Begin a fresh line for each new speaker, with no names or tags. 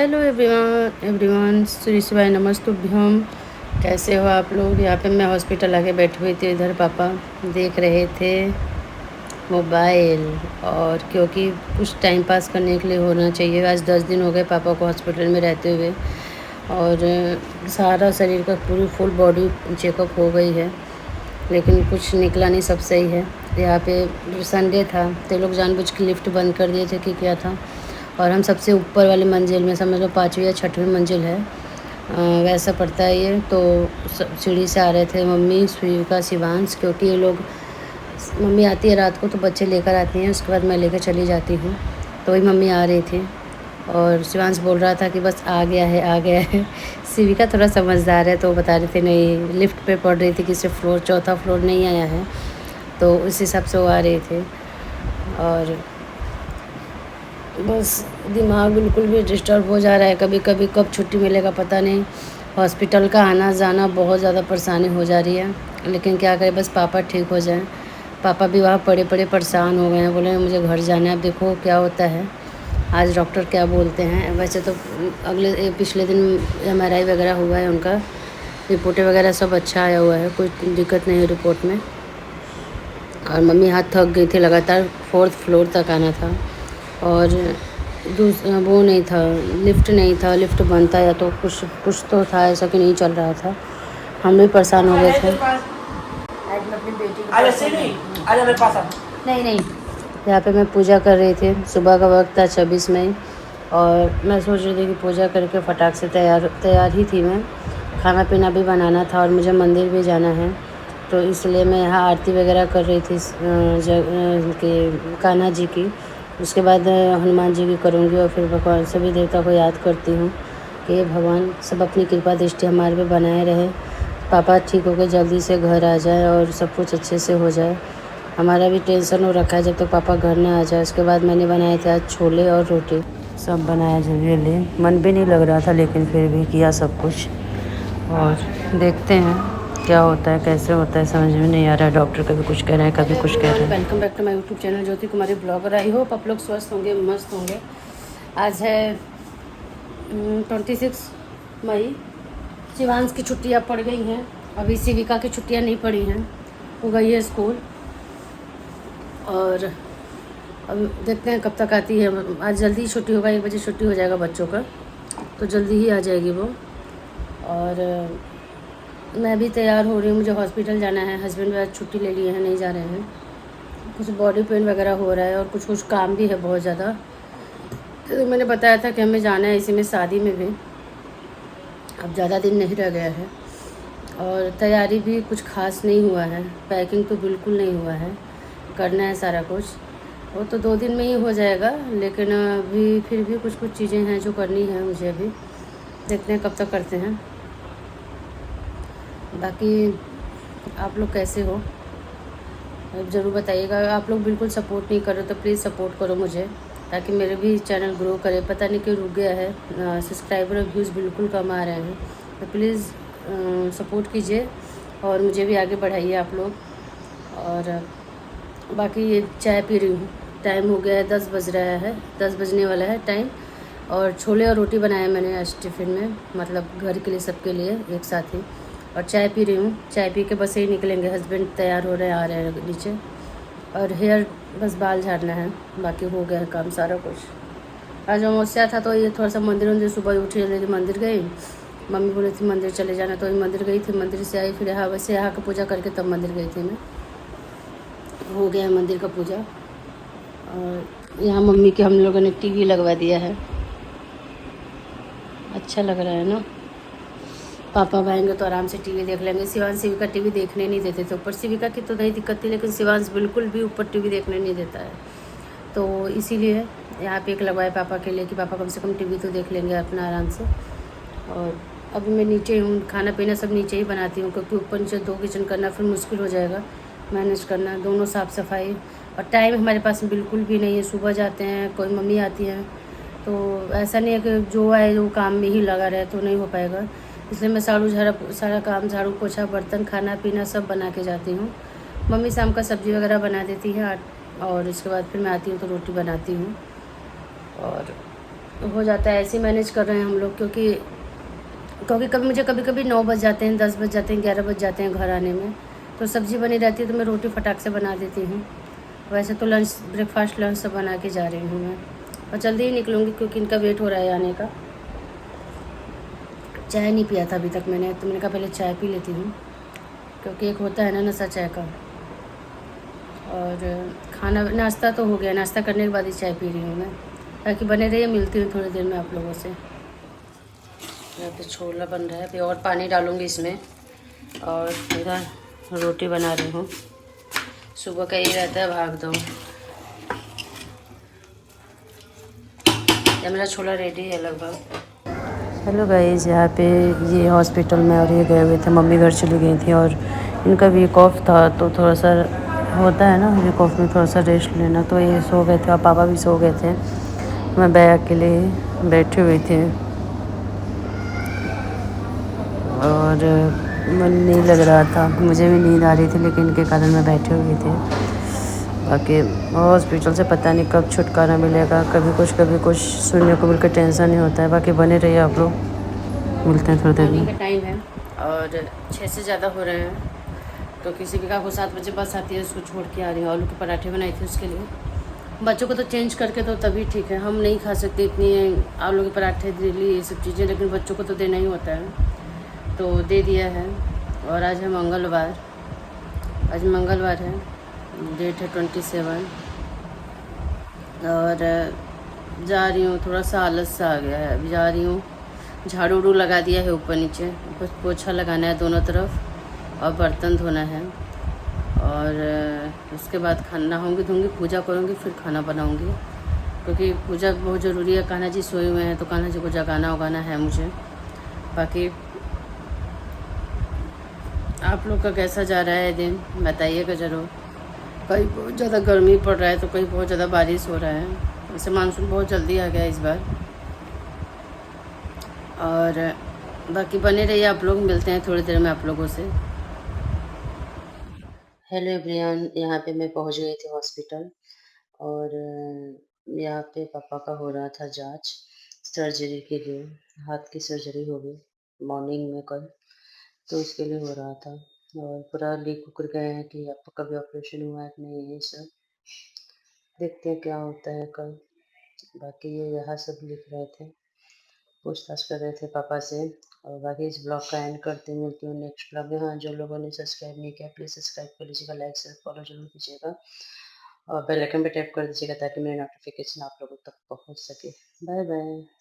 Hello everyone Shri शिवाय नमस्तुभ्यम। कैसे हो आप लोग? यहाँ पे मैं हॉस्पिटल आके बैठी हुई थी, इधर पापा देख रहे थे मोबाइल। और क्योंकि कुछ टाइम पास करने के लिए होना चाहिए। आज 10 दिन हो गए पापा को हॉस्पिटल में रहते हुए, और सारा शरीर का पूरी फुल बॉडी चेकअप हो गई है, लेकिन कुछ निकला नहीं, सब सही है। यहाँ पे संडे था तो लोग जानबूझ के लिफ्ट बंद कर दिए थे कि क्या था। और हम सबसे ऊपर वाली मंजिल में, समझ लो 5वीं या 6वीं मंजिल है, वैसा पड़ता है ये। तो सीढ़ी से आ रहे थे मम्मी, स्वीका, शिवांश, क्योंकि ये लोग, मम्मी आती है रात को तो बच्चे लेकर आती हैं, उसके बाद मैं लेकर चली जाती हूँ। तो वही मम्मी आ रही थी और शिवांश बोल रहा था कि बस आ गया है, आ गया है। शिविका थोड़ा समझदार है तो वो बता रहे थे नहीं, लिफ्ट पे पढ़ रही थी कि सिर्फ फ्लोर, चौथा फ्लोर नहीं आया है, तो उस हिसाब से वो आ रहे थे। और बस दिमाग बिल्कुल भी डिस्टर्ब हो जा रहा है, कभी कभी कब छुट्टी मिलेगा पता नहीं। हॉस्पिटल का आना जाना बहुत ज़्यादा परेशानी हो जा रही है, लेकिन क्या करें, बस पापा ठीक हो जाएं। पापा भी वहाँ पड़े पड़े परेशान हो गए हैं, बोले मुझे घर जाना है, अब देखो क्या होता है, आज डॉक्टर क्या बोलते हैं। वैसे तो पिछले दिन MRI वगैरह हुआ है उनका, रिपोर्टें वगैरह सब अच्छा आया हुआ है, कोई दिक्कत नहीं है रिपोर्ट में। और मम्मी हाथ थक गई थी, लगातार 4th फ्लोर तक आना था, और वो नहीं था, लिफ्ट नहीं था, लिफ्ट बंद था, या तो कुछ तो था ऐसा कि नहीं चल रहा था। हम भी परेशान हो गए थे। आज मैं अपनी बेटी नहीं नहीं, यहाँ पे मैं पूजा कर रही थी, सुबह का वक्त था 26 मई, और मैं सोच रही थी कि पूजा करके फटाक से तैयार ही थी मैं। खाना पीना भी बनाना था और मुझे मंदिर भी जाना है, तो इसलिए मैं यहाँ आरती वगैरह कर रही थी कि कान्हा जी की। उसके बाद हनुमान जी की करूँगी, और फिर भगवान सभी देवता को याद करती हूँ कि ये भगवान सब अपनी कृपा दृष्टि हमारे पे बनाए रहे, पापा ठीक होकर जल्दी से घर आ जाए और सब कुछ अच्छे से हो जाए। हमारा भी टेंशन हो रखा है जब तक पापा घर ना आ जाए। उसके बाद मैंने बनाए थे आज छोले और रोटी, सब बनाया जल्दी, मन भी नहीं लग रहा था, लेकिन फिर भी किया सब कुछ। और देखते हैं क्या होता है, कैसे होता है, समझ में नहीं आ रहा है। डॉक्टर कभी कुछ कह रहे हैं, कभी कुछ कह रहे हैं। Welcome back to my YouTube channel Jyoti Kumari blogger. I hope आप लोग स्वस्थ होंगे, मस्त होंगे। आज है 26 मई। शिवांश की छुट्टियाँ पड़ गई हैं, अभी शिविका की छुट्टियाँ नहीं पड़ी हैं, वो गई है स्कूल। और अब देखते हैं कब तक आती है। आज जल्दी छुट्टी होगा, 1 बजे छुट्टी हो जाएगा बच्चों का, तो जल्दी ही आ जाएगी वो। और मैं भी तैयार हो रही हूँ, मुझे हॉस्पिटल जाना है। हस्बैंड भी आज छुट्टी ले लिए हैं, नहीं जा रहे हैं, कुछ बॉडी पेन वगैरह हो रहा है, और कुछ काम भी है बहुत ज़्यादा। तो मैंने बताया था कि हमें जाना है, इसी में शादी में भी अब ज़्यादा दिन नहीं रह गया है। और तैयारी भी कुछ खास नहीं हुआ है, पैकिंग तो बिल्कुल नहीं हुआ है, करना है सारा कुछ। वो तो 2 दिन में ही हो जाएगा, लेकिन अभी फिर भी कुछ चीज़ें हैं जो करनी है मुझे अभी। देखते हैं कब तक करते हैं। बाकी आप लोग कैसे हो ज़रूर बताइएगा। आप लोग बिल्कुल सपोर्ट नहीं करो तो प्लीज़ सपोर्ट करो मुझे, ताकि मेरे भी चैनल ग्रो करे। पता नहीं क्यों रुक गया है, सब्सक्राइबर और व्यूज़ बिल्कुल कम आ रहे हैं, तो प्लीज़ सपोर्ट कीजिए और मुझे भी आगे बढ़ाइए आप लोग। और बाकी ये चाय पी रही हूँ, टाइम हो गया है, 10 बज रहा है, 10 बजने वाला है टाइम। और छोले और रोटी बनाया मैंने आज टिफ़िन में, मतलब घर के लिए, सबके लिए एक साथ ही। और चाय पी रही हूँ, चाय पी के बस ही निकलेंगे। हस्बैंड तैयार हो रहे हैं, आ रहे हैं नीचे। और हेयर, बस बाल झाड़ना है, बाकी हो गया है काम सारा कुछ। आज अमावस्या था तो ये थोड़ा सा मंदिर सुबह उठी, जल्दी मंदिर गई। मम्मी बोली थी मंदिर चले जाना, तो मंदिर गई थी, मंदिर से आई, फिर यहाँ वैसे यहाँ का पूजा करके तब मंदिर गई थी मैं। हो गया है मंदिर का पूजा। और यहाँ मम्मी के हम लोगों ने टीवी लगवा दिया है, अच्छा लग रहा है ना। पापा आएंगे तो आराम से टीवी देख लेंगे। शिवांश शिविका टीवी देखने नहीं देते थे, ऊपर शिविका की तो नहीं दिक्कत थी, लेकिन शिवांश बिल्कुल भी ऊपर टीवी देखने नहीं देता है, तो इसीलिए यहाँ पे एक लगवाए पापा के लिए कि पापा कम से कम टीवी तो देख लेंगे अपना आराम से। और अभी मैं नीचे हूँ, खाना पीना सब नीचे ही बनाती हूँ, क्योंकि ऊपर नीचे 2 किचन करना फिर मुश्किल हो जाएगा मैनेज करना, दोनों साफ़ सफाई। और टाइम हमारे पास बिल्कुल भी नहीं है, सुबह जाते हैं, कोई मम्मी आती हैं, तो ऐसा नहीं है कि जो आए वो काम में ही लगा रहे, तो नहीं हो पाएगा। इसलिए मैं सारा काम, झाड़ू पोछा, बर्तन, खाना पीना सब बना के जाती हूँ। मम्मी शाम का सब्ज़ी वगैरह बना देती है, और इसके बाद फिर मैं आती हूँ तो रोटी बनाती हूँ। और हो जाता है, ऐसे ही मैनेज कर रहे हैं हम लोग, क्योंकि क्योंकि कभी मुझे कभी कभी 9 बज जाते हैं, 10 बज जाते हैं, 11 बज जाते हैं घर आने में। तो सब्ज़ी बनी रहती है तो मैं रोटी फटाक से बना देती हूँ। वैसे तो लंच, ब्रेकफास्ट, लंच सब बना के जा रही हूँ मैं, और जल्दी ही निकलूँगी क्योंकि इनका वेट हो रहा है आने का। चाय नहीं पिया था अभी तक मैंने, तो मैंने कहा पहले चाय पी लेती हूँ, क्योंकि एक होता है ना नशा चाय का। और खाना नाश्ता तो हो गया, नाश्ता करने के बाद ही चाय पी रही हूँ मैं। ताकि बने रहिए, मिलती हूँ थोड़ी देर में आप लोगों से। यहाँ पे छोला बन रहा है, अभी और पानी डालूँगी इसमें। और इधर रोटी बना रही हूँ। सुबह का यही रहता है, भाग दो। ये मेरा छोला रेडी है लगभग। हेलो गाइस, यहाँ पे ये हॉस्पिटल में और ये गए हुए थे, मम्मी घर चली गई थी और इनका वीक ऑफ था, तो थोड़ा सा होता है ना वीक ऑफ में थोड़ा सा रेस्ट लेना, तो ये सो गए थे और पापा भी सो गए थे। मैं बैग अकेले बैठी हुई थी और मन नहीं लग रहा था, मुझे भी नींद आ रही थी, लेकिन इनके कारण मैं बैठी हुई थी। बाकी हॉस्पिटल से पता नहीं कब छुटकारा मिलेगा, कभी कुछ सुनने को मिलकर टेंशन ही होता है। बाकी बने रहिए आप लोग, मिलते हैं थोड़ी देर में। मॉर्निंग का टाइम है और 6 से ज़्यादा हो रहे हैं, तो किसी भी का को 7 बजे बस आती है, उसको छोड़ के आ रही हूँ। आलू के पराठे बनाए थे उसके लिए। बच्चों को तो चेंज करके दो तभी ठीक है, हम नहीं खा सकते इतनी आलू के पराठे, दिल्ली, ये सब चीज़ें, लेकिन बच्चों को तो देना ही होता है, तो दे दिया है। और आज है मंगलवार, आज मंगलवार है, डेट है 27। और जा रही हूँ, थोड़ा सा आलस सा आ गया है, अभी जा रही हूँ। झाड़ू उड़ू लगा दिया है ऊपर नीचे, बस पोछा लगाना है दोनों तरफ और बर्तन धोना है। और उसके बाद खाना नहाऊंगी धोऊंगी, पूजा करूँगी, फिर खाना बनाऊँगी, क्योंकि पूजा बहुत ज़रूरी है। कान्हा जी सोए हुए हैं तो कान्हा जी को जगाना उगाना है मुझे। बाकी आप लोग का कैसा जा रहा है दिन, बताइएगा ज़रूर। कहीं बहुत ज़्यादा गर्मी पड़ रहा है तो कहीं बहुत ज़्यादा बारिश हो रहा है। वैसे मानसून बहुत जल्दी आ गया इस बार। और बाकी बने रहिए आप लोग, मिलते हैं थोड़ी देर में आप लोगों से। हेलो एवरीवन, यहाँ पे मैं पहुँच गई थी हॉस्पिटल। और यहाँ पे पापा का हो रहा था जांच सर्जरी के लिए। हाथ की सर्जरी हो गई मॉर्निंग में कल, तो उसके लिए हो रहा था। और पूरा लिख उक गए हैं कि आपका कभी ऑपरेशन हुआ है कि नहीं, ये सब देखते हैं क्या होता है कल। बाकी ये यहाँ सब लिख रहे थे, पूछताछ कर रहे थे पापा से। और बाकी इस ब्लॉग का एंड करते मिलती हूँ नेक्स्ट ब्लॉग में। हाँ, जो लोगों ने सब्सक्राइब नहीं किया प्लीज़ सब्सक्राइब कर लीजिएगा, लाइक शेयर फॉलो जरूर कीजिएगा और बेल आइकन पे टैप कर दीजिएगा ताकि मेरे नोटिफिकेशन आप लोगों तक पहुँच सके। Bye bye.